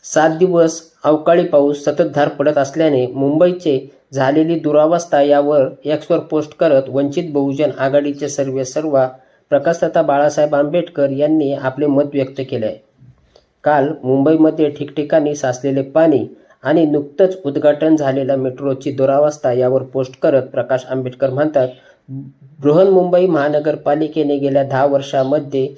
7 दिवस अवकाळी पाऊस संततधार पडत असल्याने मुंबईचे झालेली दुरावस्था यावर एक्सवर पोस्ट करत वंचित बहुजन आघाडीचे सर्वेसर्वा प्रकाशदादा बाळासाहेब आंबेडकर यांनी आपले मत व्यक्त केले आहे. काल मुंबईमध्ये ठिकठिकाणी साचलेले पाणी आणि नुकतंच उद्घाटन झालेल्या मेट्रोची दुरावस्था यावर पोस्ट करत प्रकाश आंबेडकर म्हणतात, बृहन्मुंबई महानगरपालिकेने गेल्या 10 वर्षांमध्ये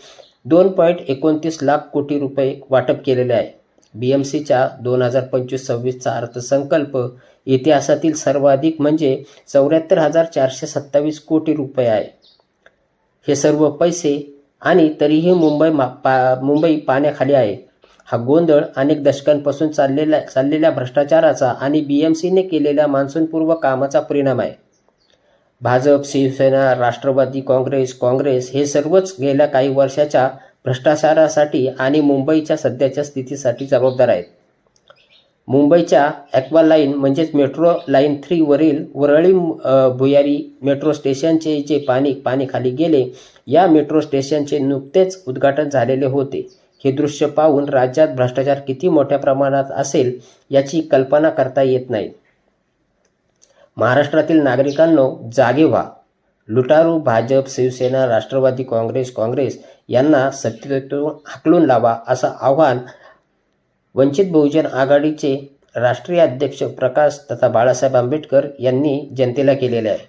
2.29 लाख कोटी रुपये वाटप केलेले आहे. BMCच्या 2025-26चा अर्थसंकल्प इतिहासातील सर्वाधिक म्हणजे 74,427 कोटी रुपये आहे. हे सर्व पैसे आणि तरीही मुंबई पाण्याखाली आहे. हा गोंधळ अनेक दशकांपासून चाललेल्या भ्रष्टाचाराचा आणि BMCने केलेल्या मान्सूनपूर्व कामाचा परिणाम आहे. भाजप, शिवसेना, राष्ट्रवादी काँग्रेस हे सर्वच गेल्या काही वर्षाच्या भ्रष्टाचारासाठी आणि मुंबईच्या सध्याच्या स्थितीसाठी जबाबदार आहेत. मुंबईच्या ॲक्वा लाईन म्हणजेच मेट्रो लाईन 3 वरील वरळी भुयारी मेट्रो स्टेशनचे जे पाणी खाली गेले, या मेट्रो स्टेशनचे नुकतेच उद्घाटन झालेले होते. हे दृश्य पाहून राज्यात भ्रष्टाचार किती मोठ्या प्रमाणात असेल याची कल्पना करता येत नाही. महाराष्ट्रातील नागरिकांनो, जागे व्हा. लुटारू भाजप, शिवसेना, राष्ट्रवादी काँग्रेस यांना सत्तेतून हाकलून लावा, असं आवाहन वंचित बहुजन आघाडीचे राष्ट्रीय अध्यक्ष प्रकाशदादा बाळासाहेब आंबेडकर यांनी जनतेला केलेले आहे.